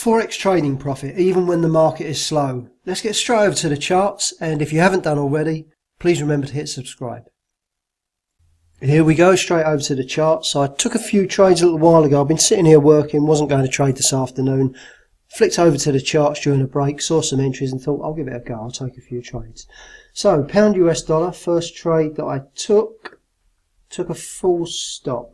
Forex trading profit even when the market is slow. Let's get straight over to the charts, and if you haven't done already, please remember to hit subscribe. Here we go, straight over to the charts. So I took a few trades a little while ago. I've been sitting here working, wasn't going to trade this afternoon. Flicked over to the charts during a break, saw some entries and thought I'll give it a go, I'll take a few trades. So pound US dollar, first trade that I took a full stop.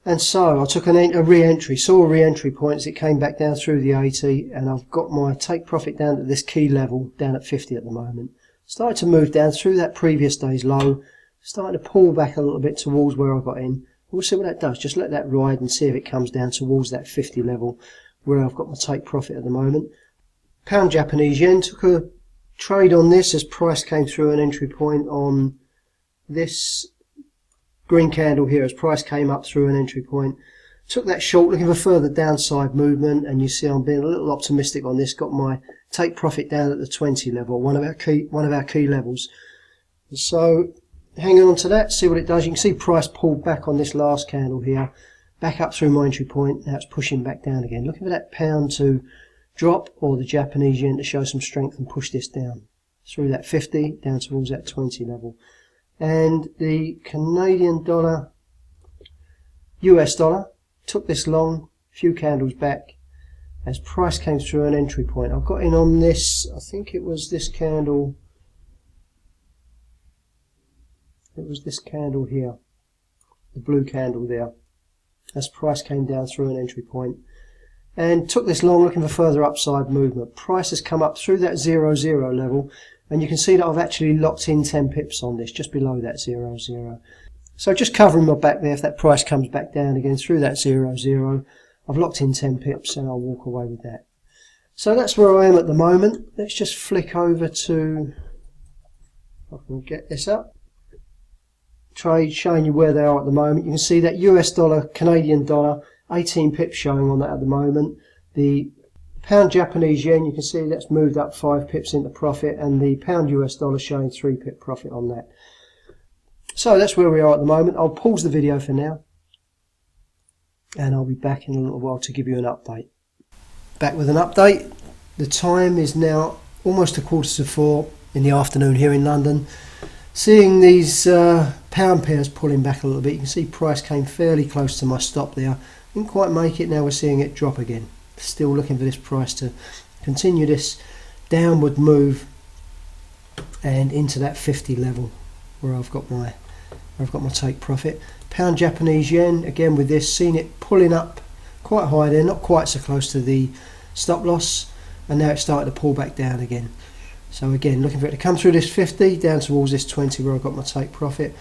And so I took a re-entry, saw a re-entry point as it came back down through the 80, and I've got my take profit down at this key level, down at 50 at the moment. Started to move down through that previous day's low, starting to pull back a little bit towards where I got in. We'll see what that does, just let that ride and see if it comes down towards that 50 level where I've got my take profit at the moment. Pound Japanese yen, took a trade on this as price came through an entry point on this green candle here as price came up through an entry point. Took that short, looking for further downside movement, and you see I'm being a little optimistic on this. Got my take profit down at the 20 level, one of our key levels. So hanging on to that, see what it does. You can see price pulled back on this last candle here, back up through my entry point. Now it's pushing back down again. Looking for that pound to drop or the Japanese yen to show some strength and push this down through that 50 down towards that 20 level. And the Canadian dollar, US dollar, took this long, few candles back as price came through an entry point. I got in on this, I think it was this candle. It was this candle here, the blue candle there, as price came down through an entry point. And took this long, looking for further upside movement. Price has come up through that 0-0 level, and you can see that I've actually locked in 10 pips on this, just below that 0-0. So just covering my back there. If that price comes back down again through that 0-0, I've locked in 10 pips and I'll walk away with that. So that's where I am at the moment. Let's just flick over to, if I can get this up, trade showing you where they are at the moment. You can see that US dollar, Canadian dollar, 18 pips showing on that at the moment. The pound Japanese yen, you can see that's moved up 5 pips into profit, and the pound US dollar showing 3 pip profit on that. So that's where we are at the moment. I'll pause the video for now, and I'll be back in a little while to give you an update. Back with an update. The time is now almost 3:15 in the afternoon here in London. Seeing these pound pairs pulling back a little bit. You can see price came fairly close to my stop there. Didn't quite make it. Now we're seeing it drop again. Still looking for this price to continue this downward move and into that 50 level where I've got my take profit. Pound Japanese yen, again with this, seen it pulling up quite high there, not quite so close to the stop loss, and now it's starting to pull back down again. So again, looking for it to come through this 50 down towards this 20 where I've got my take profit.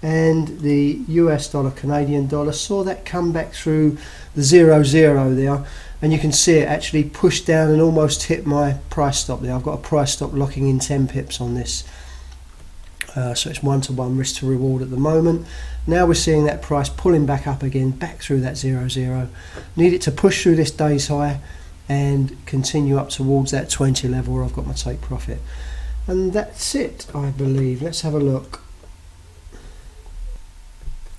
And the US dollar, Canadian dollar, saw that come back through the 0-0 there, and you can see it actually pushed down and almost hit my price stop there. I've got a price stop locking in 10 pips on this, so it's 1-to-1 risk to reward at the moment. Now we're seeing that price pulling back up again, back through that 0-0. Need it to push through this day's high and continue up towards that 20 level where I've got my take profit. And that's it, I believe. Let's have a look.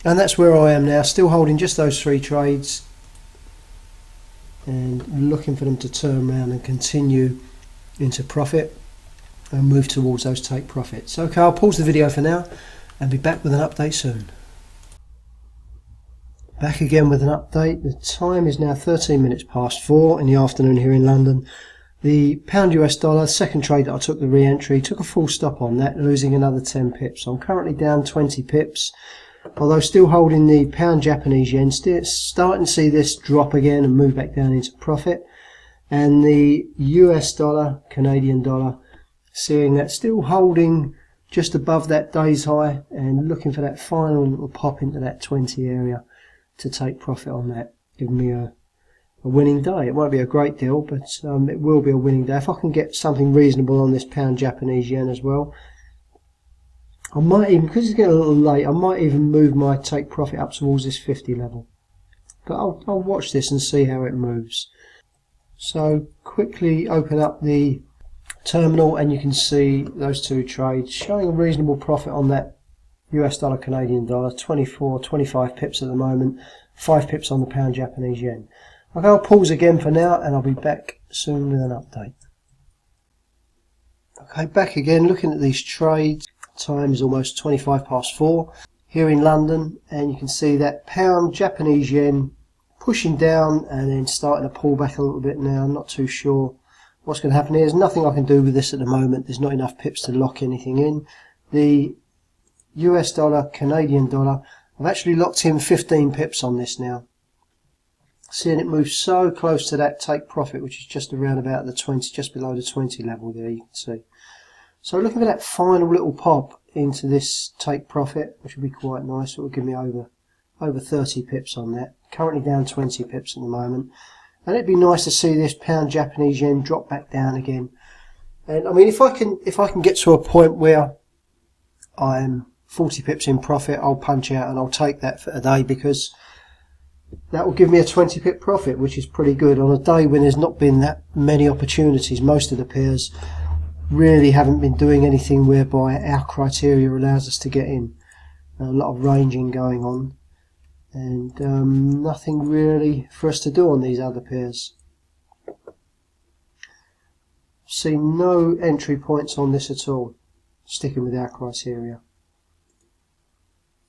And that's where I am now, still holding just those 3 trades and looking for them to turn around and continue into profit and move towards those take profits. Okay, I'll pause the video for now and be back with an update soon. Back again with an update. The time is now 4:13 in the afternoon here in London. The pound US dollar, second trade that I took the re-entry, took a full stop on that, losing another 10 pips. So I'm currently down 20 pips. Although still holding the pound Japanese yen, still starting to see this drop again and move back down into profit. And the US dollar, Canadian dollar, seeing that still holding just above that day's high and looking for that final little pop into that 20 area to take profit on that, giving me a winning day. It won't be a great deal, but it will be a winning day. If I can get something reasonable on this pound Japanese yen as well, I might even, because it's getting a little late, I might even move my take profit up towards this 50 level. But I'll watch this and see how it moves. So quickly open up the terminal and you can see those 2 trades showing a reasonable profit on that US dollar, Canadian dollar, 24, 25 pips at the moment, 5 pips on the pound Japanese yen. Okay, I'll pause again for now and I'll be back soon with an update. Okay, back again looking at these trades. Time is almost 4:25 here in London, and you can see that pound Japanese yen pushing down and then starting to pull back a little bit now. I'm not too sure what's going to happen here. There's nothing I can do with this at the moment. There's not enough pips to lock anything in. The US dollar, Canadian dollar, I've actually locked in 15 pips on this now. Seeing it move so close to that take profit, which is just around about the 20, just below the 20 level there, you can see. So looking for that final little pop into this take profit, which would be quite nice. It will give me over 30 pips on that. Currently down 20 pips at the moment. And it'd be nice to see this pound Japanese yen drop back down again. And I mean, if I can get to a point where I'm 40 pips in profit, I'll punch out and I'll take that for a day, because that will give me a 20 pip profit, which is pretty good on a day when there's not been that many opportunities. Most of the pairs really haven't been doing anything whereby our criteria allows us to get in. A lot of ranging going on, and nothing really for us to do on these other pairs. See no entry points on this at all, sticking with our criteria.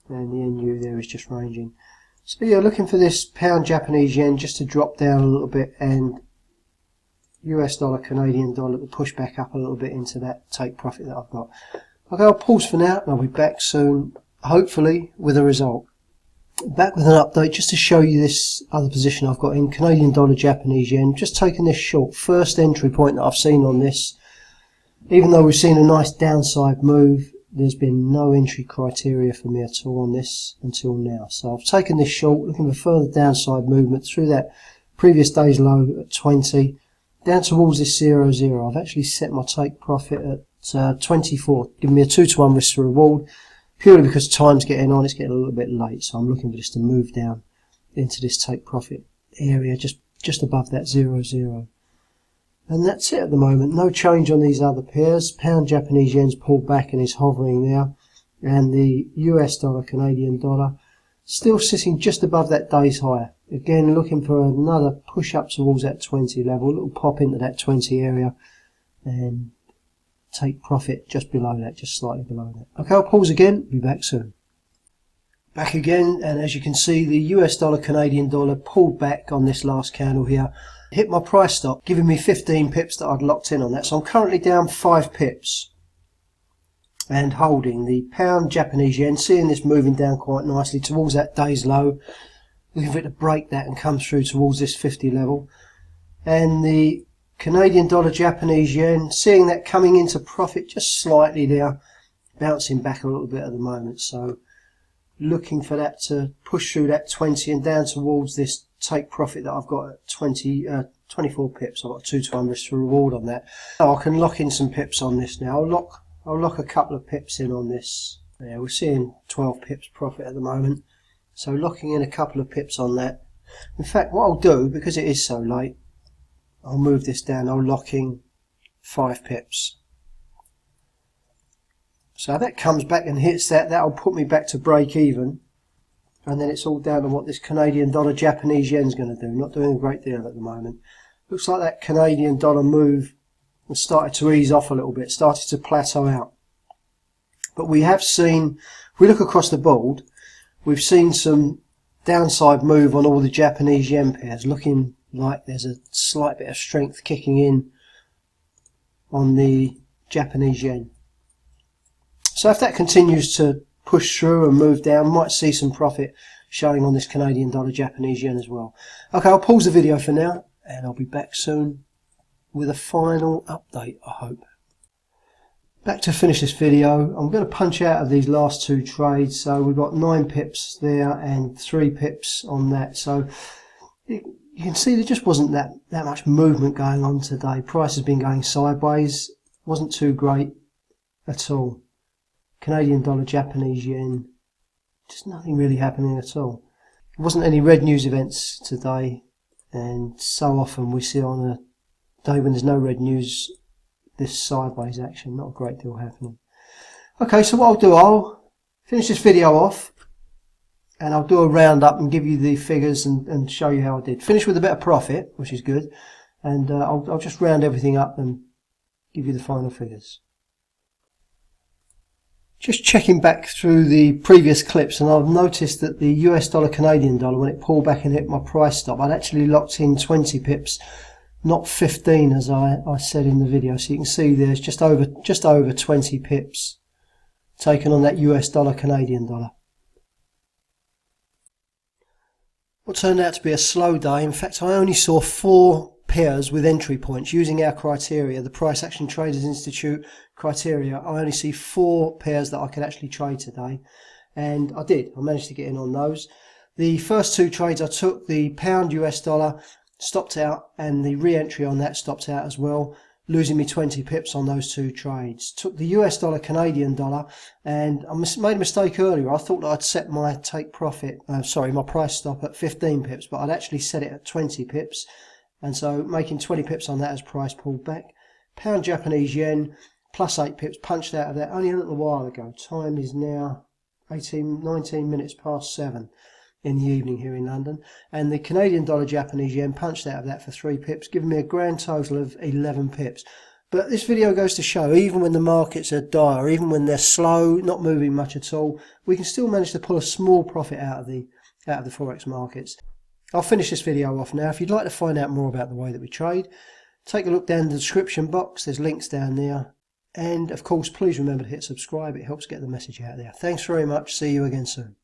And the NU there is just ranging. So yeah, looking for this pound Japanese yen just to drop down a little bit, and US dollar, Canadian dollar to push back up a little bit into that take profit that I've got. Okay, I'll pause for now and I'll be back soon, hopefully with a result. Back with an update just to show you this other position I've got in Canadian dollar, Japanese yen. Just taking this short, first entry point that I've seen on this. Even though we've seen a nice downside move, there's been no entry criteria for me at all on this until now. So I've taken this short, looking for further downside movement through that previous day's low at 20, down towards this 0.0. I've actually set my take profit at 24, giving me a 2-to-1 risk to reward, purely because time's getting on, it's getting a little bit late, so I'm looking for this to move down into this take profit area, just above that 0.0. And that's it at the moment. No change on these other pairs. Pound Japanese yen's pulled back and is hovering there. And the US dollar, Canadian dollar, still sitting just above that day's high. Again, looking for another push up towards that 20 level. A little pop into that 20 area. And take profit just below that, just slightly below that. Okay, I'll pause again. Be back soon. Back again, and as you can see, the US dollar, Canadian dollar pulled back on this last candle here. Hit my price stop, giving me 15 pips that I'd locked in on that. So I'm currently down 5 pips and holding the pound Japanese yen, seeing this moving down quite nicely towards that day's low, looking for it to break that and come through towards this 50 level. And the Canadian dollar, Japanese yen, seeing that coming into profit just slightly there, bouncing back a little bit at the moment. So looking for that to push through that 20 and down towards this take profit that I've got at 24 pips. I've got 2-to-1 risk to reward on that. Now I can lock in some pips on this now. I'll lock a couple of pips in on this. Yeah, we're seeing 12 pips profit at the moment. So locking in a couple of pips on that. In fact, what I'll do, because it is so late, I'll move this down. I'll lock in 5 pips. So that comes back and hits that. That'll put me back to break even. And then it's all down to what this Canadian dollar, Japanese yen's going to do. Not doing a great deal at the moment. Looks like that Canadian dollar move has started to ease off a little bit, started to plateau out. But we have seen, if we look across the board, we've seen some downside move on all the Japanese yen pairs, looking like there's a slight bit of strength kicking in on the Japanese yen. So if that continues to push through and move down, might see some profit showing on this Canadian dollar, Japanese yen as well. Okay, I'll pause the video for now and I'll be back soon with a final update, I hope. Back to finish this video. I'm going to punch out of these last 2 trades. So we've got 9 pips there and 3 pips on that. So you can see there just wasn't that much movement going on today. Price has been going sideways. Wasn't too great at all. Canadian dollar, Japanese yen, just nothing really happening at all. There wasn't any red news events today, and so often we see on a day when there's no red news this sideways action, not a great deal happening. Okay, so what I'll do, I'll finish this video off and I'll do a roundup and give you the figures and show you how I did. Finish with a bit of profit, which is good, and I'll just round everything up and give you the final figures. Just checking back through the previous clips, and I've noticed that the US dollar Canadian dollar, when it pulled back and hit my price stop, I'd actually locked in 20 pips, not 15 as I said in the video. So you can see there's just over 20 pips taken on that US dollar Canadian dollar. What turned out to be a slow day. In fact, I only saw 4 pairs with entry points using our criteria, the Price Action Traders Institute criteria. I only see 4 pairs that I could actually trade today, and I did. I managed to get in on those. The first 2 trades I took, the pound US dollar stopped out, and the re-entry on that stopped out as well, losing me 20 pips on those 2 trades. Took the US dollar Canadian dollar, and I made a mistake earlier. I thought that I'd set my my price stop at 15 pips, but I'd actually set it at 20 pips. And so making 20 pips on that as price pulled back. Pound Japanese yen, plus 8 pips, punched out of that only a little while ago. Time is now 19 minutes past 7 in the evening here in London. And the Canadian dollar Japanese yen punched out of that for 3 pips, giving me a grand total of 11 pips. But this video goes to show, even when the markets are dire, even when they're slow, not moving much at all, we can still manage to pull a small profit out of the Forex markets. I'll finish this video off now. If you'd like to find out more about the way that we trade, take a look down in the description box. There's links down there. And of course, please remember to hit subscribe. It helps get the message out there. Thanks very much. See you again soon.